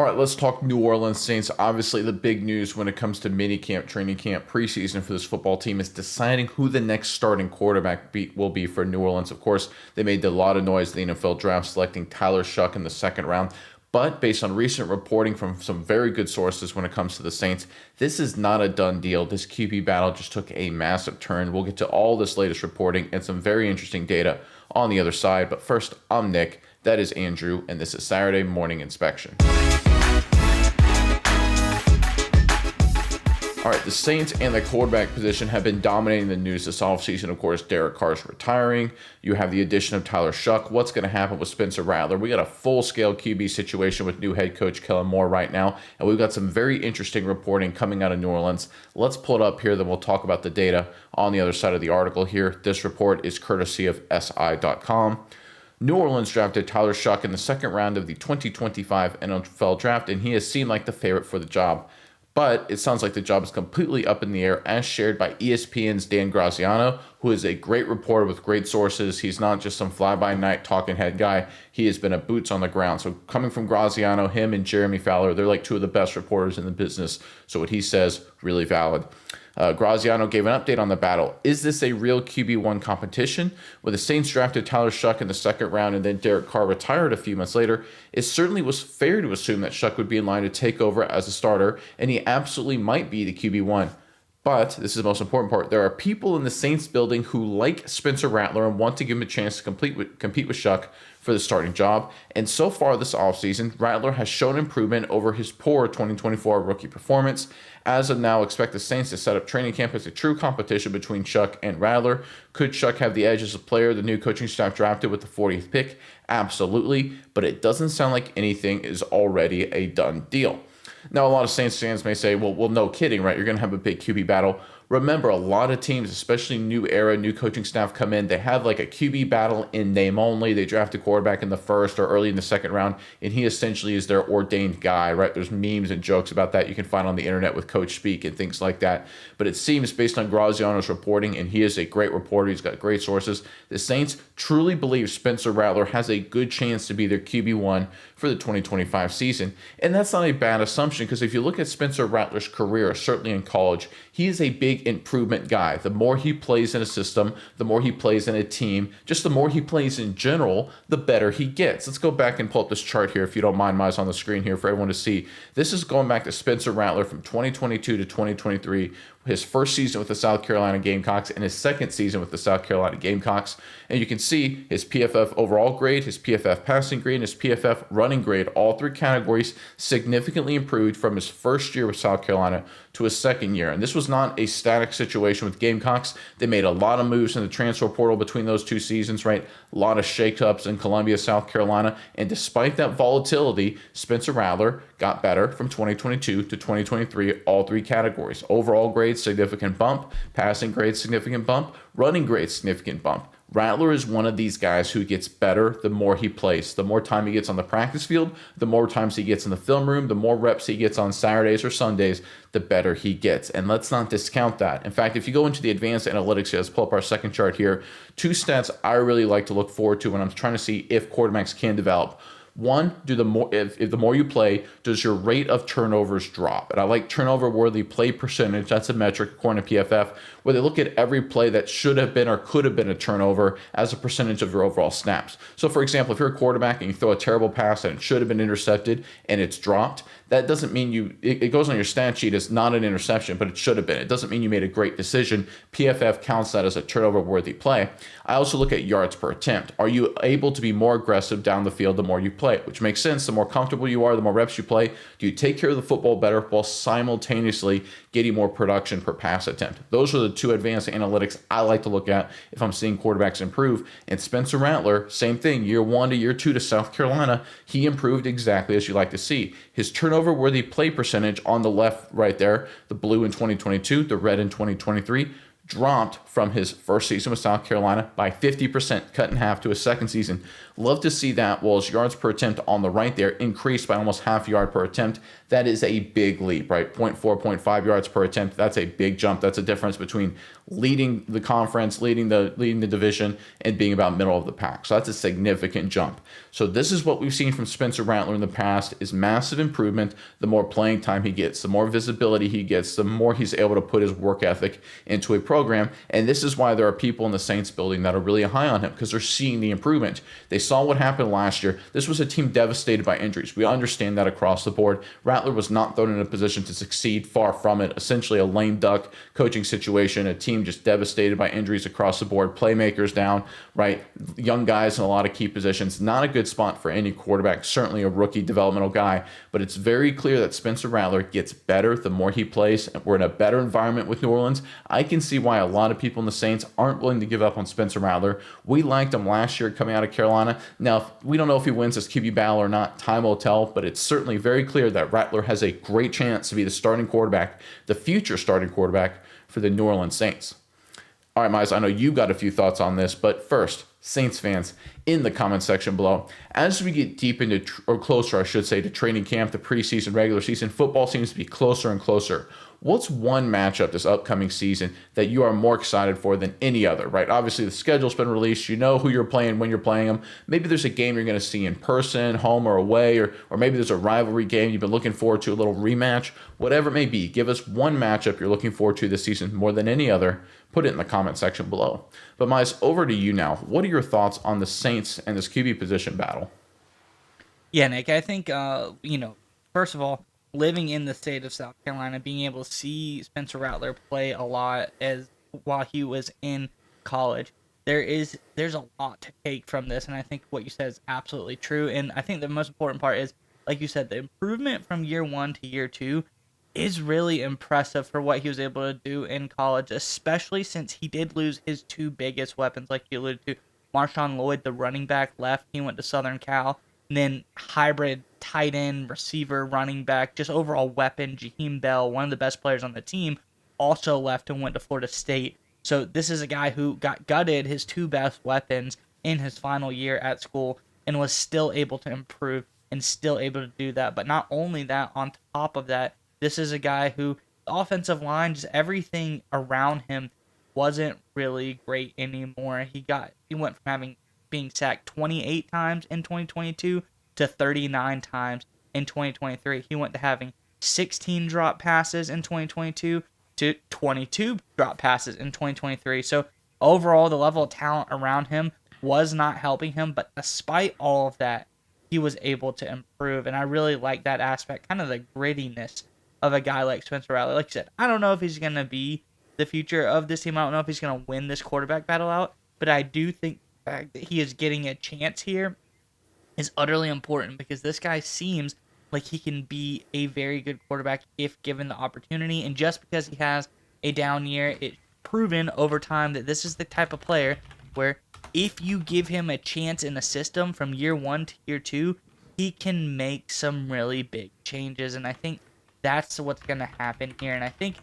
All right, let's talk New Orleans Saints. Obviously, the big news when it comes to minicamp, training camp, preseason for this football team is deciding who the next starting quarterback will be for New Orleans. Of course, they made a lot of noise in the NFL draft, selecting Tyler Shuck in the second round. But based on recent reporting from some very good sources when it comes to the Saints, this is not a done deal. This QB battle just took a massive turn. We'll get to all this latest reporting and some very interesting data on the other side. But first, I'm Nick. That is Andrew, and this is Saturday Morning Inspection. All right, the Saints and the quarterback position have been dominating the news this offseason. Of course, Derek Carr's retiring. You have the addition of Tyler Shuck. What's going to happen with Spencer Rattler? We got a full-scale QB situation with new head coach Kellen Moore right now, and we've got some very interesting reporting coming out of New Orleans. Let's pull it up here, then we'll talk about the data on the other side of the article here. This report is courtesy of SI.com. New Orleans drafted Tyler Shuck in the second round of the 2025 NFL Draft, and he has seemed like the favorite for the job. But it sounds like the job is completely up in the air, as shared by ESPN's Dan Graziano, who is a great reporter with great sources. He's not just some fly-by-night talking head guy. He has been a boots on the ground. So coming from Graziano, him and Jeremy Fowler, they're like two of the best reporters in the business. So what he says, really valid. Graziano gave an update on the battle. Is this a real QB1 competition? When the Saints drafted Tyler Shuck in the second round and then Derek Carr retired a few months later, it certainly was fair to assume that Shuck would be in line to take over as a starter, and he absolutely might be the QB1. But this is the most important part. There are people in the Saints building who like Spencer Rattler and want to give him a chance to compete with Shuck for the starting job. And so far this offseason, Rattler has shown improvement over his poor 2024 rookie performance. As of now, expect the Saints to set up training camp as a true competition between Shuck and Rattler. Could Shuck have the edge as a player the new coaching staff drafted with the 40th pick? Absolutely, but it doesn't sound like anything is already a done deal. Now, a lot of Saints fans may say, well, no kidding, right? You're going to have a big QB battle. Remember, a lot of teams, especially new era, new coaching staff come in, they have like a QB battle in name only. They draft a quarterback in the first or early in the second round, and he essentially is their ordained guy, right? There's memes and jokes about that you can find on the internet with Coach Speak and things like that. But it seems, based on Graziano's reporting, and he is a great reporter, he's got great sources, the Saints truly believe Spencer Rattler has a good chance to be their QB1 for the 2025 season. And that's not a bad assumption, because if you look at Spencer Rattler's career, certainly in college, he is a big improvement guy. The more he plays in a system, the more he plays in a team, just the more he plays in general, the better he gets. Let's go back and pull up this chart here, if you don't mind, Miles, on the screen here for everyone to see. This is going back to Spencer Rattler from 2022 to 2023, his first season with the South Carolina Gamecocks and his second season with the South Carolina Gamecocks. And you can see his PFF overall grade, his PFF passing grade, and his PFF running grade, all three categories significantly improved from his first year with South Carolina to his second year. And this was not a static situation with Gamecocks. They made a lot of moves in the transfer portal between those two seasons, right? A lot of shakeups in Columbia, South Carolina. And despite that volatility, Spencer Rattler got better from 2022 to 2023, all three categories. Overall grade, significant bump. Passing grade, significant bump. Running grade, significant bump. Rattler is one of these guys who gets better the more he plays. The more time he gets on the practice field, the more times he gets in the film room, the more reps he gets on Saturdays or Sundays, the better he gets. And let's not discount that. In fact, if you go into the advanced analytics here, let's pull up our second chart here. Two stats I really like to look forward to when I'm trying to see if quarterbacks can develop. One, if the more you play, does your rate of turnovers drop? And I like turnover-worthy play percentage. That's a metric according to PFF, where they look at every play that should have been or could have been a turnover as a percentage of your overall snaps. So, for example, if you're a quarterback and you throw a terrible pass and it should have been intercepted and it's dropped, that doesn't mean it goes on your stat sheet as not an interception, but it should have been. It doesn't mean you made a great decision. PFF counts that as a turnover-worthy play. I also look at yards per attempt. Are you able to be more aggressive down the field the more you play? Which makes sense. The more comfortable you are, the more reps you play. Do you take care of the football better while simultaneously getting more production per pass attempt? Those are the two advanced analytics I like to look at if I'm seeing quarterbacks improve. And Spencer Rattler, same thing. Year 1 to year 2 to South Carolina, he improved exactly as you like to see. His turnover-worthy play percentage on the left right there, the blue in 2022, the red in 2023, dropped from his first season with South Carolina by 50%, cut in half to his second season. Love to see that. Well, his yards per attempt on the right there increased by almost half yard per attempt. That is a big leap, right? Point 0.4, point 0.5 yards per attempt. That's a big jump. That's a difference between leading the conference, leading the division, and being about middle of the pack. So that's a significant jump. So this is what we've seen from Spencer Rattler in the past, is massive improvement. The more playing time he gets, the more visibility he gets, the more he's able to put his work ethic into a program. And this is why there are people in the Saints building that are really high on him, because they're seeing the improvement. They saw what happened last year. This was a team devastated by injuries. We understand that across the board. Rattler was not thrown in a position to succeed, far from it. Essentially a lame duck coaching situation, a team just devastated by injuries across the board, playmakers down, right? Young guys in a lot of key positions. Not a good spot for any quarterback, certainly a rookie developmental guy, but it's very clear that Spencer Rattler gets better the more he plays. We're in a better environment with New Orleans. I can see why a lot of people in the Saints aren't willing to give up on Spencer Rattler. We liked him last year coming out of Carolina. Now, we don't know if he wins this QB battle or not. Time will tell, but it's certainly very clear that Rattler has a great chance to be the starting quarterback, the future starting quarterback for the New Orleans Saints. All right, Miles, I know you got a few thoughts on this, but first, Saints fans, in the comment section below, as we get deep into, or closer, I should say, to training camp, the preseason, regular season, football seems to be closer and closer. What's one matchup this upcoming season that you are more excited for than any other, right? Obviously, the schedule's been released. You know who you're playing when you're playing them. Maybe there's a game you're going to see in person, home or away, or maybe there's a rivalry game you've been looking forward to, a little rematch, whatever it may be. Give us one matchup you're looking forward to this season more than any other. Put it in the comment section below. But Miles, over to you now. What are your thoughts on the Saints and this QB position battle? Yeah, Nick, I think, first of all, living in the state of South Carolina, being able to see Spencer Rattler play a lot as while he was in college, there's a lot to take from this, and I think what you said is absolutely true. And I think the most important part is, like you said, the improvement from year one to year two is really impressive for what he was able to do in college, especially since he did lose his two biggest weapons, like you alluded to. Marshawn Lloyd, the running back, left. He went to Southern Cal. And then hybrid tight end, receiver, running back, just overall weapon, Jaheim Bell, one of the best players on the team, also left and went to Florida State. So this is a guy who got gutted his two best weapons in his final year at school and was still able to improve and still able to do that. But not only that, on top of that, this is a guy who the offensive line, just everything around him wasn't really great anymore. He went from being sacked 28 times in 2022 to 39 times in 2023. He went to having 16 drop passes in 2022 to 22 drop passes in 2023. So overall, the level of talent around him was not helping him, but despite all of that, he was able to improve. And I really like that aspect, kind of the grittiness of a guy like Spencer Rattler. Like you said, I don't know if he's going to be the future of this team. I don't know if he's going to win this quarterback battle out, but I do think the fact that he is getting a chance here is utterly important, because this guy seems like he can be a very good quarterback if given the opportunity. And just because he has a down year, it's proven over time that this is the type of player where if you give him a chance in a system from year one to year two, he can make some really big changes. And I think that's what's going to happen here. And I think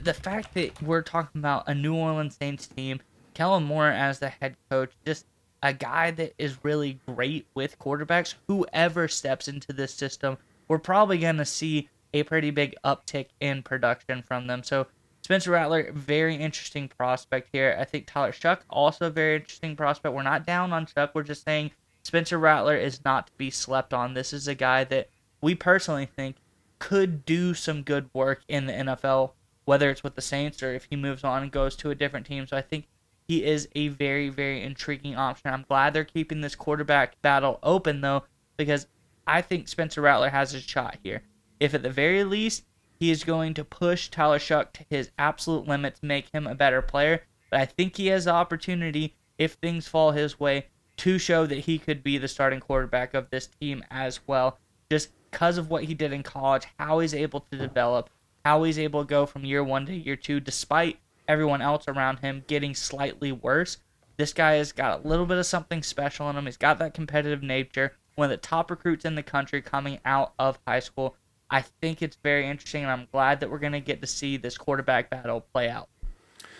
the fact that we're talking about a New Orleans Saints team, Kellen Moore as the head coach, just a guy that is really great with quarterbacks. Whoever steps into this system, we're probably going to see a pretty big uptick in production from them. So Spencer Rattler, very interesting prospect here. I think Tyler Shuck, also a very interesting prospect. We're not down on Shuck. We're just saying Spencer Rattler is not to be slept on. This is a guy that we personally think could do some good work in the NFL, whether it's with the Saints or if he moves on and goes to a different team. So I think he is a very, very intriguing option. I'm glad they're keeping this quarterback battle open, though, because I think Spencer Rattler has a shot here. If at the very least he is going to push Tyler Shuck to his absolute limits, make him a better player, but I think he has the opportunity, if things fall his way, to show that he could be the starting quarterback of this team as well. Just because of what he did in college, how he's able to develop, how he's able to go from year one to year two, despite everyone else around him getting slightly worse. This guy has got a little bit of something special in him. He's got that competitive nature. One of the top recruits in the country coming out of high school. I think it's very interesting, and I'm glad that we're going to get to see this quarterback battle play out.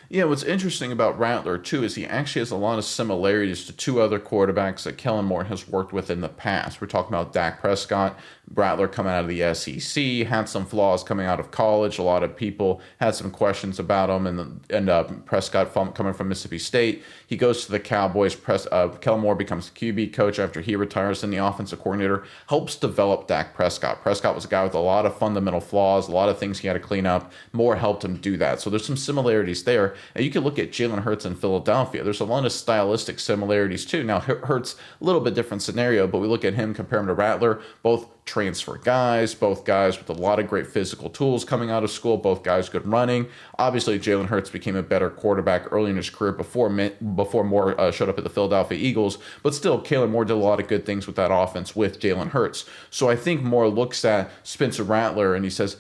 Yeah, what's interesting about Rattler too is he actually has a lot of similarities to two other quarterbacks that Kellen Moore has worked with in the past. We're talking about Dak Prescott. Rattler coming out of the SEC had some flaws coming out of college. A lot of people had some questions about him, and Prescott coming from Mississippi State. He goes to the Cowboys. Kellen Moore becomes the QB coach after he retires, and the offensive coordinator helps develop Dak Prescott. Prescott was a guy with a lot of fundamental flaws, a lot of things he had to clean up. Moore helped him do that. So there's some similarities there. And you can look at Jalen Hurts in Philadelphia. There's a lot of stylistic similarities too. Now Hurts, a little bit different scenario, but we look at him, compare him to Rattler, both transfer guys, both guys with a lot of great physical tools coming out of school, both guys good running. Obviously, Jalen Hurts became a better quarterback early in his career before Moore showed up at the Philadelphia Eagles, but still, Kellen Moore did a lot of good things with that offense with Jalen Hurts. So I think Moore looks at Spencer Rattler and he says,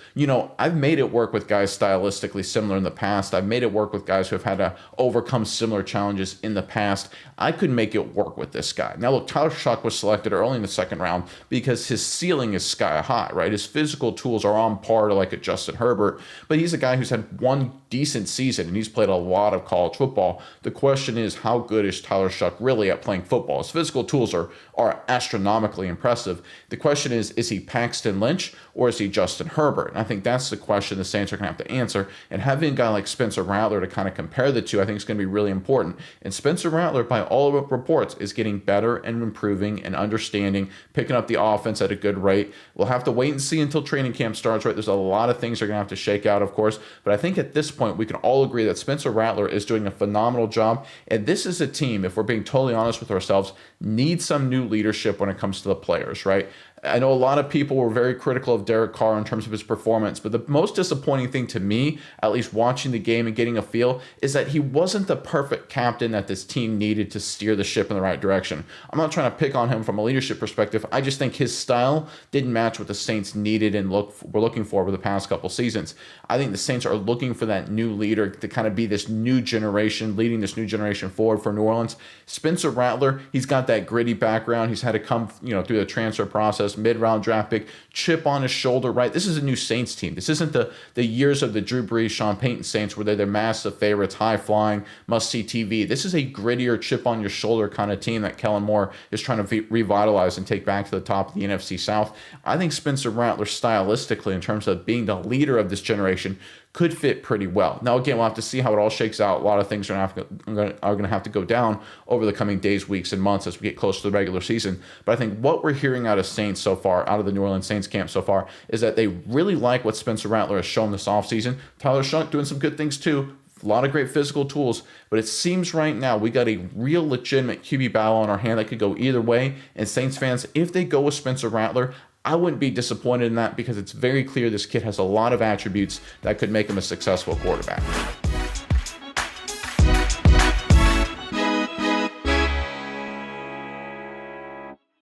I've made it work with guys stylistically similar in the past. I've made it work with guys who have had to overcome similar challenges in the past. I could make it work with this guy. Now, look, Tyler Shuck was selected early in the second round because his ceiling is sky high, right? His physical tools are on par to like a Justin Herbert, but he's a guy who's had one decent season and he's played a lot of college football. The question is, how good is Tyler Shuck really at playing football? His physical tools are astronomically impressive. The question is he Paxton Lynch or is he Justin Herbert? And I think that's the question the Saints are going to have to answer. And having a guy like Spencer Rattler to kind of compare the two, I think is going to be really important. And Spencer Rattler, by all reports, is getting better and improving and understanding, picking up the offense at a good rate. We'll have to wait and see until training camp starts, right? There's a lot of things they're going to have to shake out, of course. But I think at this point, we can all agree that Spencer Rattler is doing a phenomenal job. And this is a team, if we're being totally honest with ourselves, needs some new leadership when it comes to the players, right? I know a lot of people were very critical of Derek Carr in terms of his performance, but the most disappointing thing to me, at least watching the game and getting a feel, is that he wasn't the perfect captain that this team needed to steer the ship in the right direction. I'm not trying to pick on him from a leadership perspective. I just think his style didn't match what the Saints needed and were looking for over the past couple seasons. I think the Saints are looking for that new leader to kind of be this new generation, leading this new generation forward for New Orleans. Spencer Rattler, he's got that gritty background. He's had to come, through the transfer process, mid-round draft pick, chip on his shoulder, right? This is a new Saints team. This isn't the years of the Drew Brees, Sean Payton Saints where they're massive favorites, high-flying, must-see TV. This is a grittier, chip-on-your-shoulder kind of team that Kellen Moore is trying to revitalize and take back to the top of the NFC South. I think Spencer Rattler, stylistically, in terms of being the leader of this generation, could fit pretty well. Now, again, we'll have to see how it all shakes out. A lot of things are going to have to go down over the coming days, weeks, and months as we get close to the regular season. But I think what we're hearing out of Saints so far, out of the New Orleans Saints camp so far, is that they really like what Spencer Rattler has shown this offseason. Tyler Shuck doing some good things too. A lot of great physical tools, but it seems right now we got a real legitimate QB battle on our hand that could go either way. And Saints fans, if they go with Spencer Rattler, I wouldn't be disappointed in that because it's very clear this kid has a lot of attributes that could make him a successful quarterback.